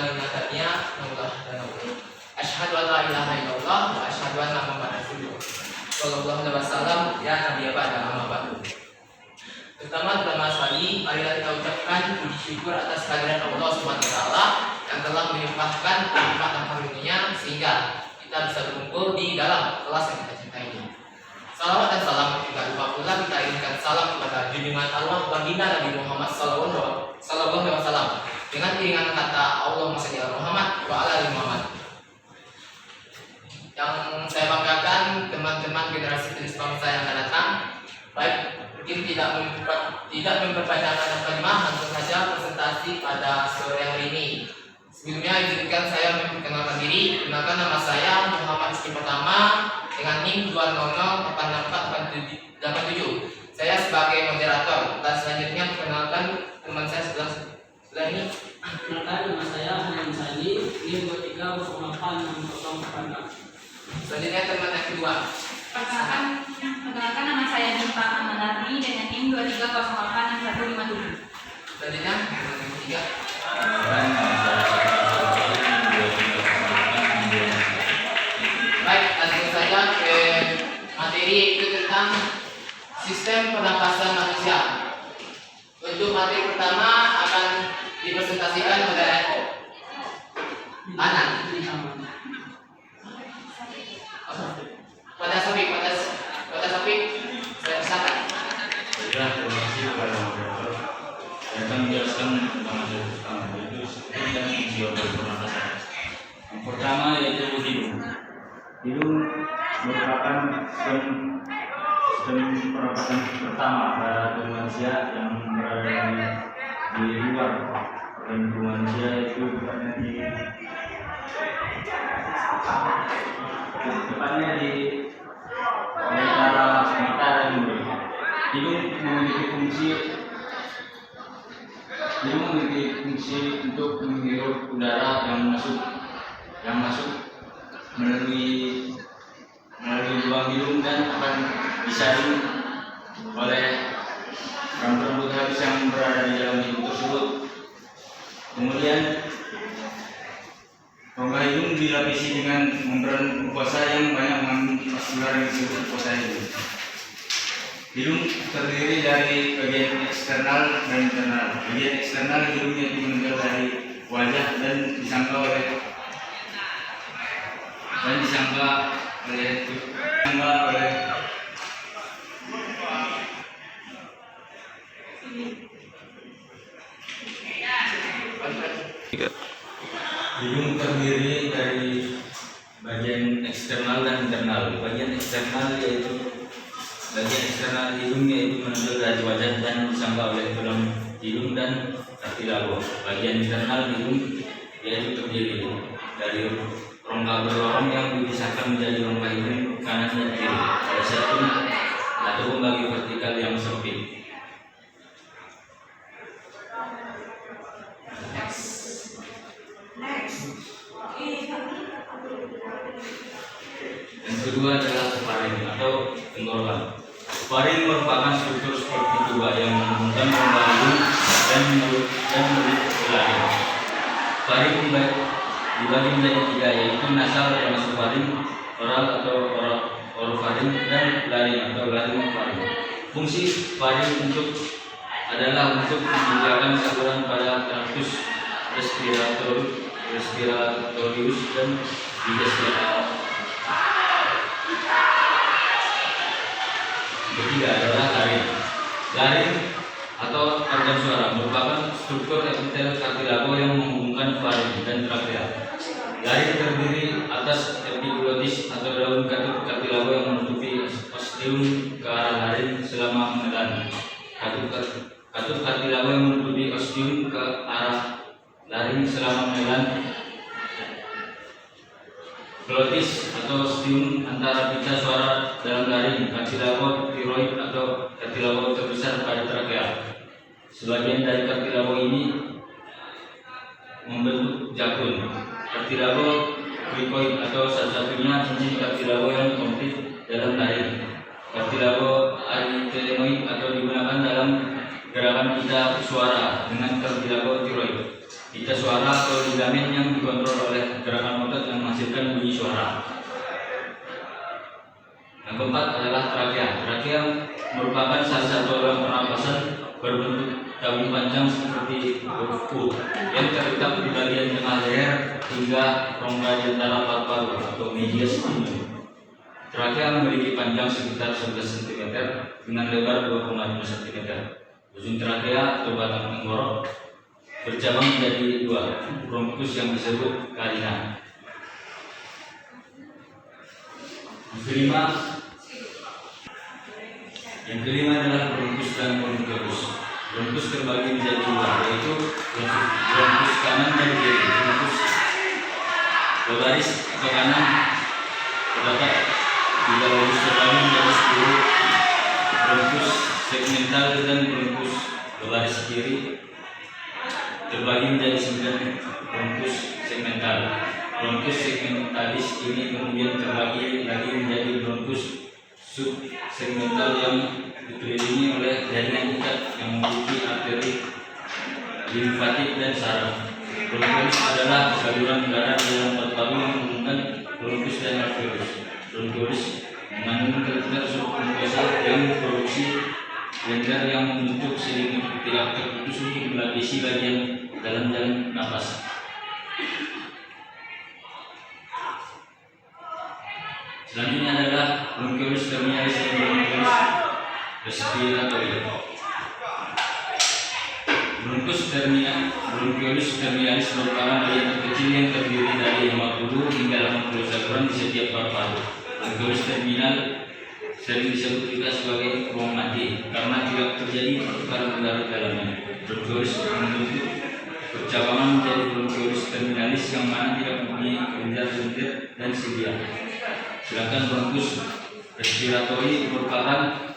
kalimatinya Allah dan Allah. Asyhadu an la ilaha illallah wa asyhadu anna Muhammadar Rasulullah sallallahu alaihi wasallam ya nabi ba'da amma ba'du. Pertama sekali marilah kita ucapkan puji syukur atas kehadiran Allah Subhanahu wa taala yang telah melimpahkan nikmat dan karunia sehingga kita bisa berkumpul di dalam kelas yang kita cintai ini. Salawat dan salam tidak lupa pula kita irimkan salam kepada junjungan arwah baginda Nabi Muhammad sallallahu alaihi wasallam dengan iringan kata Allahumma shalli ala Muhammad wa ala ali Muhammad. Yang saya banggakan teman-teman generasi tulis bangsa yang akan datang, baik mungkin tidak memperpanjang kalimat, langsung saja presentasi pada sore hari ini. Sebelumnya izinkan saya memperkenalkan diri. Kenalkan nama saya Muhammad Rizky Pertama dengan NIM 2008447. Saya sebagai moderator. Dan selanjutnya perkenalkan teman saya sebelah ini. Perkenalkan nama saya Hanan Sani, NIM 23086046. Selanjutnya teman yang kedua. Perkenalkan nama saya Dimpa Amanardi dengan NIM 23086157. Selanjutnya teman yang ketiga. Baik, langsung saja ke materi itu tentang sistem pernapasan manusia. Untuk materi pertama akan dipresentasikan oleh Anan. Pada Sofik, saya persilakan. Ya, terima kasih kepada moderator. Saya akan menjelaskan tentang materi pertama, yaitu sistem dan fungsi organ pernapasan. Yang pertama yaitu hidung. Hidung merupakan sistem pernapasan pertama pada manusia yang berada di luar organ manusia, itu tepatnya di antara mata dan mulut. Hidung memiliki fungsi untuk menghirup udara yang masuk melalui lubang hidung dan akan disaring oleh rambut halus yang berada di dalam hidung tersebut. Kemudian rongga hidung dilapisi dengan membran mukosa yang banyak mengandung udara yang disebut mukosa hidung. Hidung terdiri dari bagian eksternal dan internal. Bagian eksternal hidungnya itu menempel dari wajah dan disangka oleh hidung terdiri dari bagian eksternal dan internal. Bagian eksternal hidung yaitu menempel dari wajah dan disangka oleh tulang hidung dan kartilago. Bagian internal hidung yaitu terdiri dari rongga berlorong yang dipisahkan menjadi rongga hidung kanan dan kiri pada satu atau membagi vertikal yang sempit. Yang kedua adalah faring atau tenggorokan. Faring merupakan struktur seperti tuba yang menghubungkan rongga hidung dan mulut ke laring. Faring dibagi menjadi tiga, yaitu nasal atau nasofaring, oral atau orofaring, dan laring atau laringofaring. Fungsi faring adalah untuk menjaga saluran pada traktus respiratorius dan digestif. Ketiga adalah laring. Laring atau organ suara merupakan struktur epitel kartilago yang menghubungkan faring dan trakea. Laring terdiri atas epiglotis atau daun katup kartilago yang menutupi ostium ke arah laring selama menelan. Katup kartilago yang menutupi ostium ke arah laring selama menelan. Glotis atau ostium antara pita suara dalam laring, kartilago tiroid atau kartilago terbesar pada trakea. Sebagian dari kartilago ini membentuk jakun. Kartilago cricoid atau satu-satunya cincin kartilago yang komplit dalam laring. Kartilago aritelenoid atau digunakan dalam gerakan pita suara dengan kartilago tiroid. pita suara atau ligamen yang dikontrol oleh gerakan otot yang menghasilkan bunyi suara. Yang keempat adalah trakea. Trakea merupakan salah satu organ pernapasan berbentuk tabung panjang seperti huruf U yang terletak di bagian tengah leher hingga rongga di antara paru-paru atau medias timum. Trakea memiliki panjang sekitar 11 cm dengan lebar 2,5 cm. Ujung trakea atau batang tenggorok bercabang menjadi dua, bronkus yang disebut karina. Yang kelima adalah bronkus dan bronkiolus. Bronkus terbagi menjadi dua, yaitu bronkus kanan dan kiri. Bronkus berbaris ke kanan terdapat 3 lobus terbagi menjadi 10. Bronkus segmental dan bronkus berbaris kiri terbagi menjadi 9 bronkus segmental. Bronkus segmentalis ini kemudian terbagi lagi menjadi bronkus subsegmental yang dikelilingi oleh jaringan ikat yang memiliki arteri limfatik dan saraf. Bronkiolus adalah saluran udara di dalam paru-paru yang menghubungkan bronkus dan alveolus. Bronkiolus mengandung karakter submukosa yang memproduksi blender yang membentuk selimut tidak terputus untuk melapisi bagian dalam jalan napas. Selanjutnya adalah bronkiolus terminalis dan bronkiolus respiratory. Bronkiolus terminalis merupakan bagian terkecil yang terdiri dari 50 hingga 80 saluran di setiap paru-paru. Bronkiolus terminal sering disebut juga sebagai ruang mati karena tidak terjadi pertukaran udara di dalamnya. Bronkiolus membentuk percabangan menjadi bronkiolus terminalis yang mana tidak mempunyai lendir-lendir dan silia. Sedangkan bronkus respiratory merupakan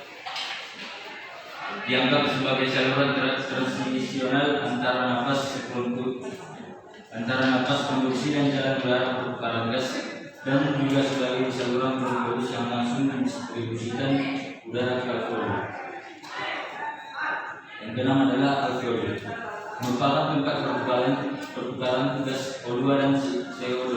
dianggap sebagai saluran transisional antara napas konduksi dan jalan udara pertukaran gas, dan juga sebagai saluran bronkiolus yang langsung mendistribusikan udara ke alveoli. Yang keenam adalah alveoli, merupakan tempat pertukaran gas O2 dan CO2.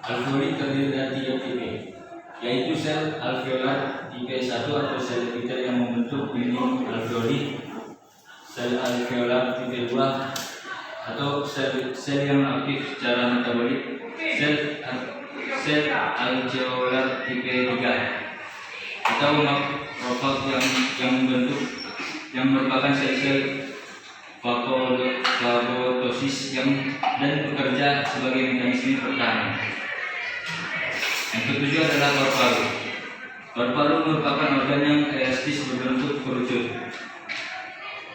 Alveoli terdiri dari 3 tipe, yaitu sel alveolar tipe 1 atau sel epiter yang membentuk dinding alveoli, sel alveolar tipe 2 atau sel yang aktif secara metabolik, sel alveolar tipe 3 atau makrofag yang merupakan sel-sel fagotosis dan bekerja sebagai mekanisme pertahanan. Yang ketujuh adalah paru-paru. Paru-paru merupakan organ yang elastis berbentuk kerucut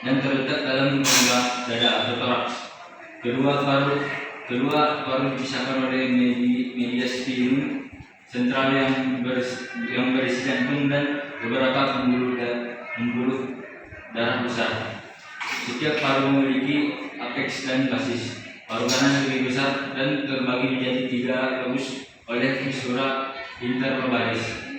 dan terletak dalam rongga dada atau toraks. Kedua paru dipisahkan oleh mediastinum sentral yang berisi jantung dan beberapa pembuluh darah besar. Setiap paru memiliki apeks dan basis. Paru kanan lebih besar dan terbagi menjadi 3 lobus oleh fisura interlobalis.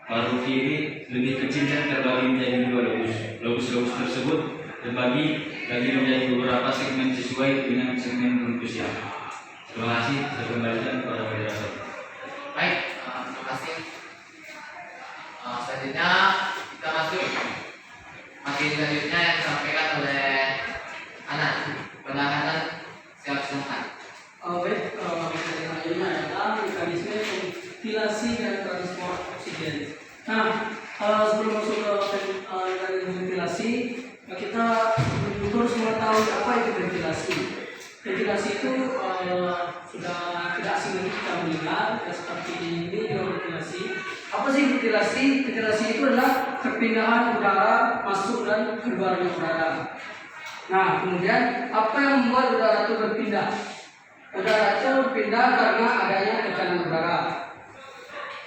Paru kiri lebih kecil dan terbagi menjadi 2 lobus. Lobus-lobus tersebut terbagi lagi menjadi beberapa segmen sesuai dengan segmen bronkusnya. Terima kasih. Saya kembalikan kepada moderator. Baik, terima kasih. Selanjutnya kita masuk materi selanjutnya yang disampaikan oleh Anan. Penanganan silakan. Baik, materi selanjutnya adalah mekanisme ventilasi dan transport oksigen. Nah, sebelum masuk ke mekanisme ventilasi, kita harus mengetahui apa itu ventilasi. Ventilasi itu sudah tidak asing lagi kita mendengar, seperti ini ventilasi. Apa sih ventilasi? Ventilasi itu adalah perpindahan udara masuk dan keluar udara. Nah, kemudian apa yang membuat udara itu berpindah? Udara itu berpindah karena adanya tekanan udara.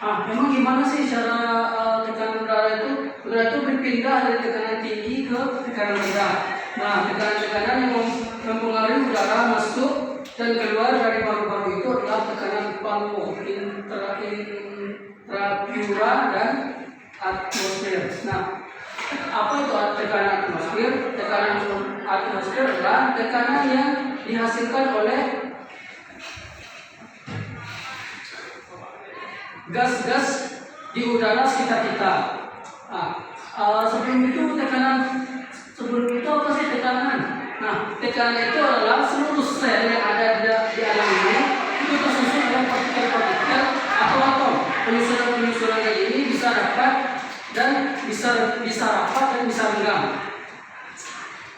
Memang gimana sih cara tekanan udara itu? Udara itu berpindah dari tekanan tinggi ke tekanan rendah. Nah, tekanan-tekanan yang mempengaruhi udara masuk dan keluar dari paru-paru itu adalah tekanan pangko, intrapleural dan atmosfer. Nah, apa itu tekanan atmosfer? Tekanan atmosfer adalah tekanan yang dihasilkan oleh gas-gas di udara sekitar kita. Sebelum itu apa sih tekanan? Nah, tekanan itu adalah seluruh sel yang ada di alam ini itu tersusun oleh partikel-partikel atau atom. Penyusunan kayak ini bisa rapat dan bisa rapat dan bisa renggang.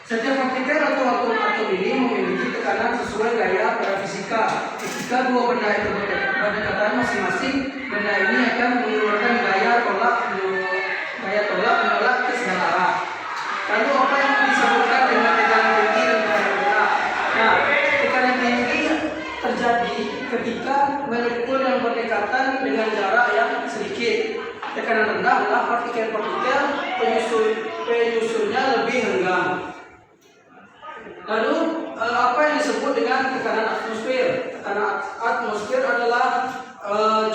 Setiap partikel atau atom ini memiliki tekanan sesuai gaya pada fisika. Ketika dua benda itu berdekatan masing-masing, benda ini akan mengeluarkan gaya tolak menolak ke segala arah. Lalu apa yang disebutkan dengan tekanan tinggi dan tekanan rendah? Nah, tekanan tinggi terjadi ketika molekul yang berdekatan dengan jarak yang sedikit. Tekanan rendah adalah partikel-partikel penyusunnya lebih renggang. Lalu apa yang disebut dengan tekanan atmosfer? Tekanan atmosfer adalah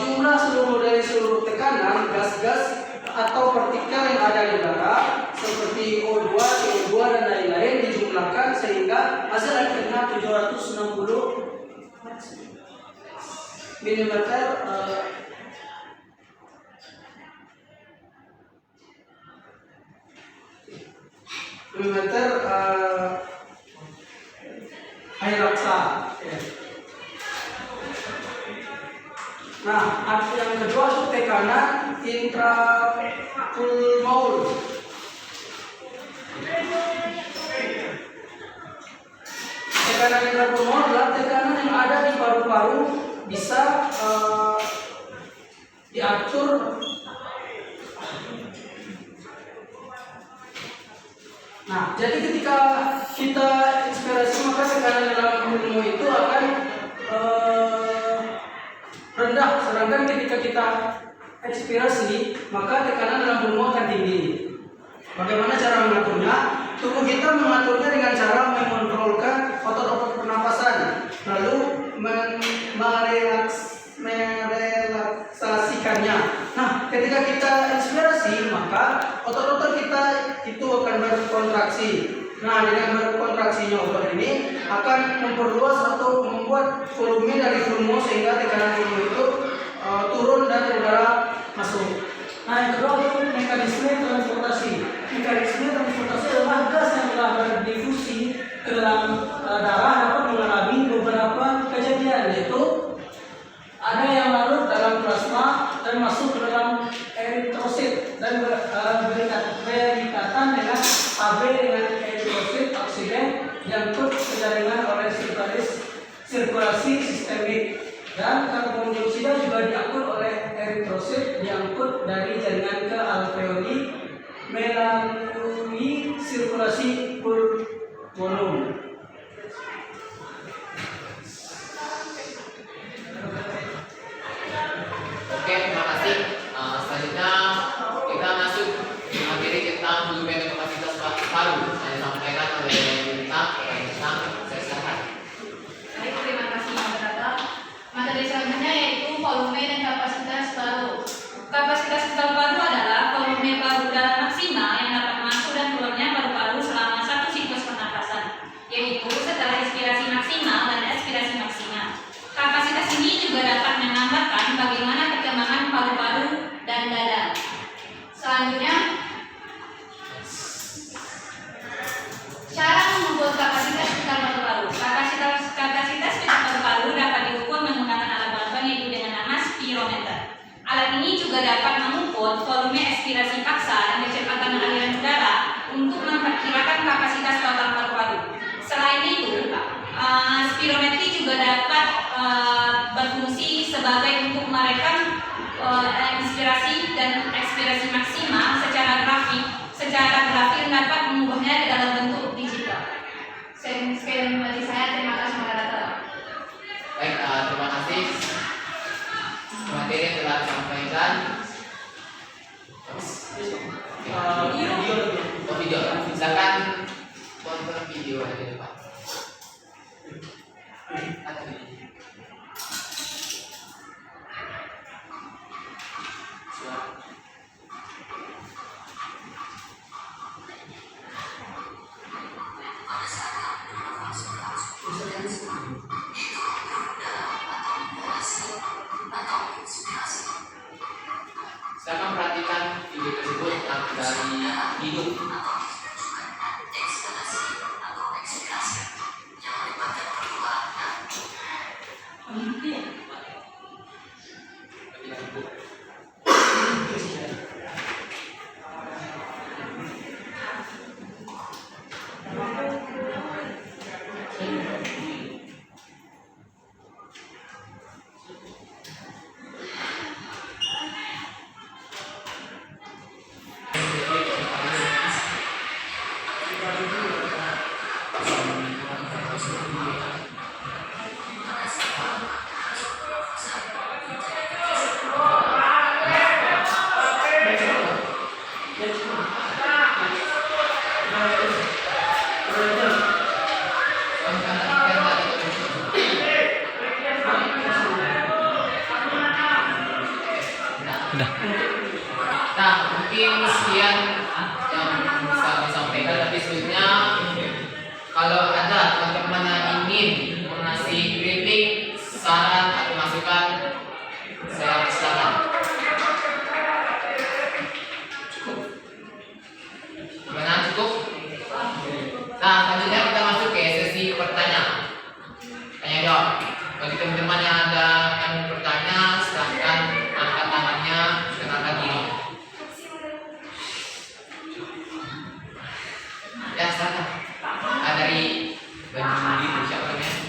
jumlah dari seluruh tekanan gas-gas atau partikel yang ada di udara seperti O2, CO2 dan lain-lain dijumlahkan sehingga hasil akhirnya 760 milimeter air raksa. Nah, yang kedua itu tekanan intrapulmonar. Tekanan intrapulmonar adalah tekanan yang ada di paru-paru bisa diatur. Nah, jadi ketika kita inspirasi maka tekanan dalam pulmo itu akan rendah, sedangkan ketika kita ekspirasi maka tekanan dalam pulmo akan tinggi. Bagaimana cara mengaturnya? Tubuh kita mengaturnya dengan cara mengontrolkan otot-otot pernapasan, lalu merelaksasikannya. Nah, ketika kita inspirasi maka otot-otot kita itu akan berkontraksi. Nah, dengan berkontraksinya otot ini akan memperluas atau membuat volume dari pulmo sehingga tekanan pulmo itu turun dan udara masuk. Nah, yang kedua itu mekanisme transportasi. Mekanisme transportasi adalah gas yang telah berdifusi ke dalam darah dapat mengalami beberapa kejadian, yaitu ada yang larut dalam plasma dan masuk ke dalam eritrosit dan berikatan dengan AB dengan eritrosit oksigen diangkut ke jaringan oleh sirkulasi sistemik, dan karbon dioksida juga diangkut oleh eritrosit diangkut dari jaringan ke alveoli melalui sirkulasi pulmonum. Oke, terima kasih. Selanjutnya kita masuk materi tentang volume dan kapasitas paru. Saya sampaikan oleh kita saya silakan. Baik, terima kasih moderator. Materi selanjutnya yaitu volume dan kapasitas paru. Kapasitas paru adalah volume paru dalam maksimal yang dapat masuk dan keluarnya paru-paru selama satu siklus pernapasan, yaitu setelah inspirasi maksimal dan ekspirasi maksimal. Kapasitas ini juga dapat menambahkan bagaimana perkembangan paru-paru dan dada. Selanjutnya, cara mengukur kapasitas vital paru-paru. Kapasitas vital paru-paru dapat diukur menggunakan alat bantuan yaitu dengan nama spirometer. Alat ini juga dapat mengukur volume ekspirasi paksa dan kecepatan aliran udara untuk memperkirakan kapasitas total paru-paru. Selain itu, spirometri juga dapat berfungsi sebagai untuk merekam inspirasi dan ekspirasi maksimal secara grafik yang dapat mengubahnya ke dalam bentuk digital. Sekian dari saya, terima kasih moderator. Baik, terima kasih. Materi yang telah disampaikan. Video. Silakan tonton video di depan. saran atau masukan, saya silakan. Gimana, cukup? Nah, selanjutnya kita masuk ke sesi pertanyaan. Tanya jawab. Bagi teman-teman yang ada yang bertanya, silahkan angkat tangannya dan angkat diri. Ya, silakan. Dari baju biru siapa namanya?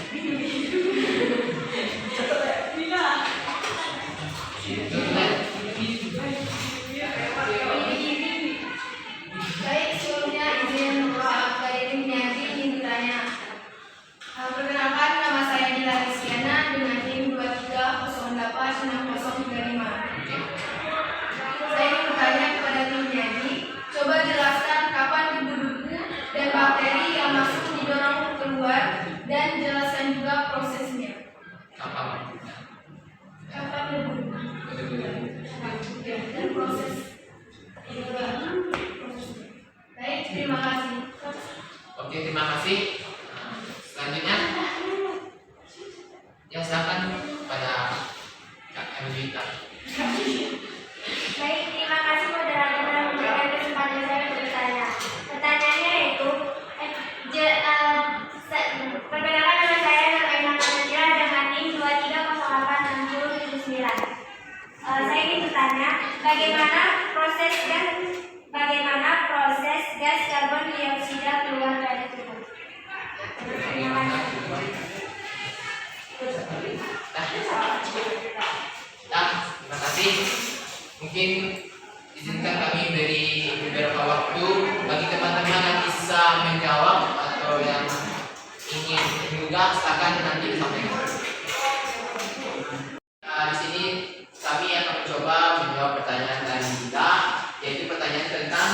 Baik, sebelumnya izin akademik Niati ingin bertanya. Perkenalkan, nama saya Dila Rizkyana dengan NIM 23086035. Saya ingin bertanya kepada tim Niati, coba jelaskan kapan debu-debu dan bakteri yang masuk didorong keluar dan jelaskan juga prosesnya. Apa? Kapan debu-debu dan proses. Baik, terima kasih. Oke, terima kasih. Nah, selanjutnya, ya silakan pada Kak Elvita. Baik, terima kasih moderator telah memberikan kesempatan saya bertanya. Pertanyaannya yaitu, perkenalkan nama saya Nur Aiman Nadira dengan NIM 23086079. Saya ingin bertanya, bagaimana proses gas karbon dioksida keluar dari tubuh? Terima kasih. Terima kasih. Mungkin izinkan kami beri beberapa waktu bagi teman-teman yang bisa menjawab atau yang ingin juga, silakan nanti disampaikan. Di sini kami akan mencoba menjawab pertanyaan dari kita, yaitu pertanyaan tentang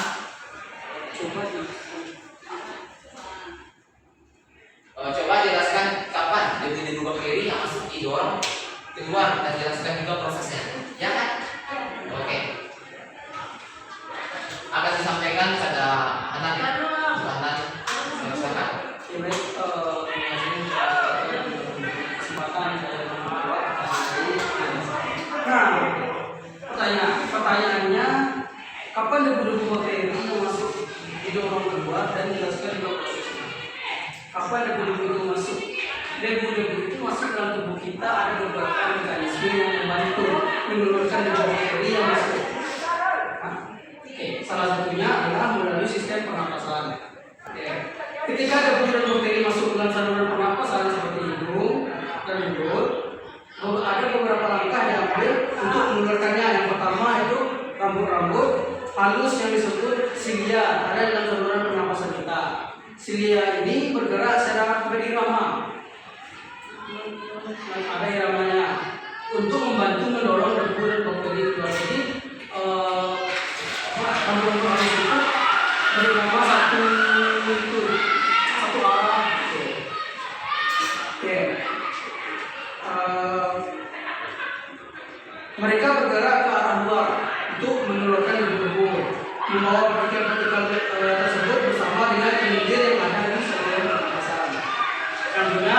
coba jelaskan kapan debu-debu bakteri yang masuk didorong keluar dan jelaskan juga prosesnya, ya kan? Oke. Akan disampaikan pada anak silakan. Pertanyaannya, kapan debu-debu bakteri yang masuk didorong keluar dan jelaskan juga prosesnya? Kapan debu-debu itu masuk? Debu-debu itu masuk dalam tubuh kita, ada beberapa mekanisme yang membantu mengeluarkan debu bakteri yang masuk. Salah satunya adalah melalui sistem pernapasan. Ketika debu-debu bakteri masuk dalam saluran pernapasan seperti hidung dan mulut, ada beberapa langkah diambil untuk mengeluarkannya. Yang pertama itu rambut-rambut halus yang disebut silia ada dalam saluran pernapasan kita. Silia ini bergerak secara berirama, ada iramanya untuk membantu mendorong debu dan bakteri keluar. Jadi rambut-rambut halus itu berirama satu arah. Oke. Mereka bergerak ke arah luar untuk mengeluarkan debu-debu, membawa partikel-partikel tersebut bersama dengan lendir yang ada di saluran pernapasan. Selanjutnya,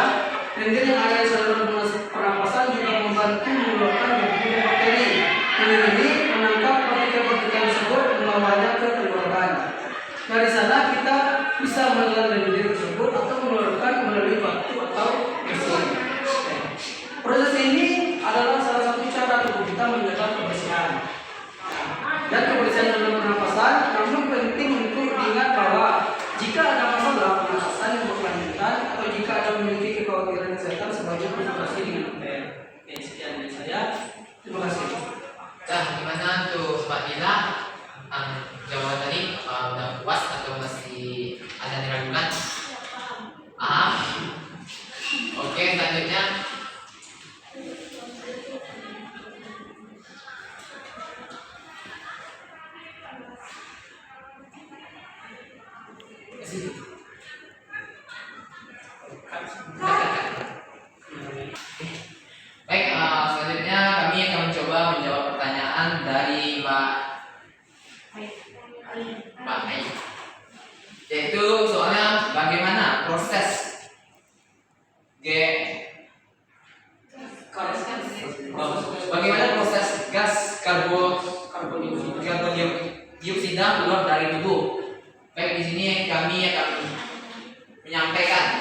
lendir yang ada di saluran pernapasan juga membantu mengeluarkan debu dan bakteri. Lendir ini menangkap partikel-partikel tersebut membawanya ke tenggorokan. Dari sana kita bisa menelan lendir tersebut atau mengeluarkan melalui batu atau mesin. Proses ini adalah salah satu cara tubuh kita menjaga kebersihan. Dan kebersihan dalam pernapasan, namun penting untuk diingat bahwa jika ada masalah pernapasan yang berkelanjutan atau jika ada memiliki kekhawatiran kesehatan, sebaiknya konsultasi dengan dokter. Oke, sekian dari saya. Terima kasih. Nah, gimana tuh Mbak Dila? Jawaban tadi udah puas atau masih ada diragukan? Oke, selanjutnya. Baik, selanjutnya kami akan mencoba menjawab pertanyaan dari Mbak Ai. Yaitu soalnya bagaimana proses dioksida keluar dari tubuh. Baik, di sini kami akan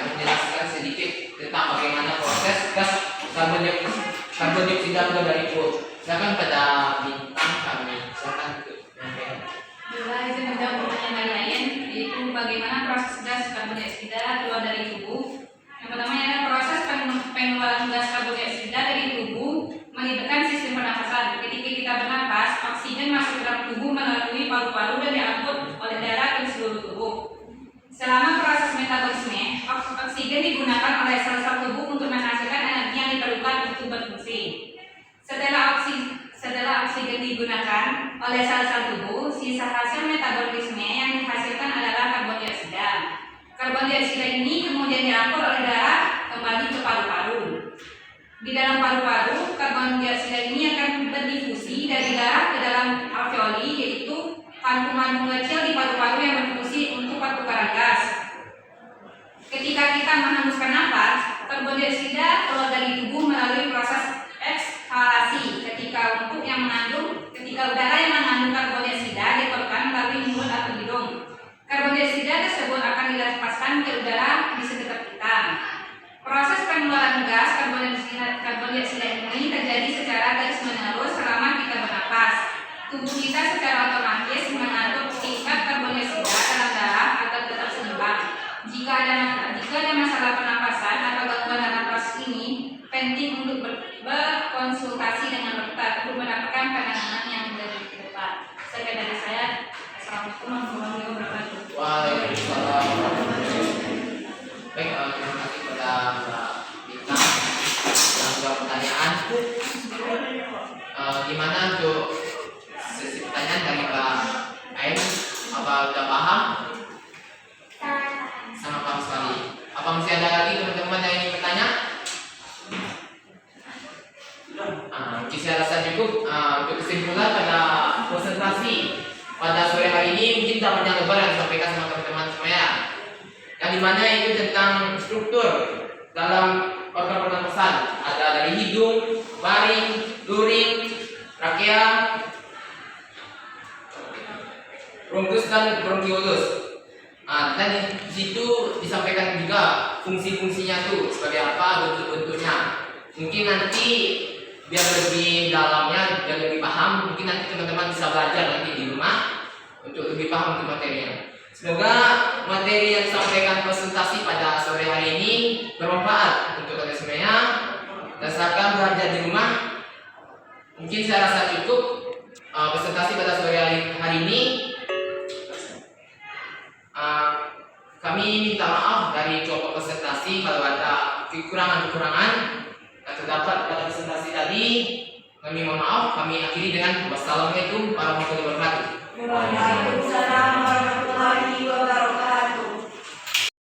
menjelaskan sedikit tentang bagaimana proses gas karbon dioksida keluar dari tubuh. Silakan pada bintang kami, silakan untuk menyampaikan. Bila itu menjawab pertanyaan lain, yaitu bagaimana proses gas karbon dioksida keluar dari tubuh. Yang pertama adalah proses pengeluaran gas karbon dioksida dari tubuh melibatkan sistem pernafasan. Ketika kita bernapas, oksigen masuk ke dalam tubuh melalui paru-paru dan diangkut oleh darah ke seluruh tubuh. Selama proses metabolisme, oksigen digunakan oleh sel-sel tubuh untuk menghasilkan energi yang diperlukan untuk berfungsi. Setelah oksigen digunakan oleh sel-sel tubuh, sisa hasil metabolisme yang dihasilkan adalah karbon dioksida. Karbon dioksida ini kemudian diangkut oleh darah kembali ke paru-paru. Di dalam paru-paru, karbon dioksida ini akan berdifusi dari darah ke dalam alveoli, yaitu kantung-kantung kecil di paru-paru yang berfungsi untuk pertukaran gas. Ketika kita menghembuskan nafas, karbon dioksida keluar dari tubuh melalui proses ekshalasi. Ketika udara yang mengandung karbon dioksida dikeluarkan melalui mulut atau hidung, karbon dioksida tersebut akan dilepaskan ke udara di sekitar kita. Proses pengeluaran gas karbon dioksida ini terjadi secara terus-menerus selama kita bernapas. Tubuh kita secara otomatis mengatur tingkat karbon dioksida dalam darah agar tetap seimbang. Jika ada masalah pernapasan atau gangguan dalam proses ini, penting untuk berkonsultasi dengan dokter untuk mendapatkan penanganan yang lebih tepat. Sekian dari saya. Assalamualaikum warahmatullahi wabarakatuh. Waalaikumsalam. Baik, terima kasih kepada Mbak Bintang yang jawab pertanyaan. Gimana untuk sesi pertanyaan dari Mbak Ain? Apa udah paham? Sangat paham sekali. Apa masih ada lagi teman-teman yang ingin bertanya? Mungkin saya rasa cukup. Untuk kesimpulan pada presentasi pada sore hari ini mungkin tak banyak lebar yang disampaikan sama teman-teman semuanya. Yang dimana itu tentang struktur dalam organ pernapasan, ada dari hidung, faring, luring, trakea, bronkus dan bronkiolus. Dan di situ disampaikan juga fungsi-fungsinya tuh sebagai apa, bentuk-bentuknya. Mungkin nanti biar lebih dalamnya, biar lebih paham, mungkin nanti teman-teman bisa belajar nanti di rumah untuk lebih paham untuk materinya. Semoga materi yang disampaikan presentasi pada sore hari ini bermanfaat untuk kalian semuanya. Dasarkan belajar di rumah. Mungkin saya rasa cukup presentasi pada sore hari ini. Kami minta maaf dari kelompok presentasi kalau ada kekurangan-kekurangan yang terdapat pada presentasi tadi. Kami mohon maaf. Kami akhiri dengan wassalamualaikum.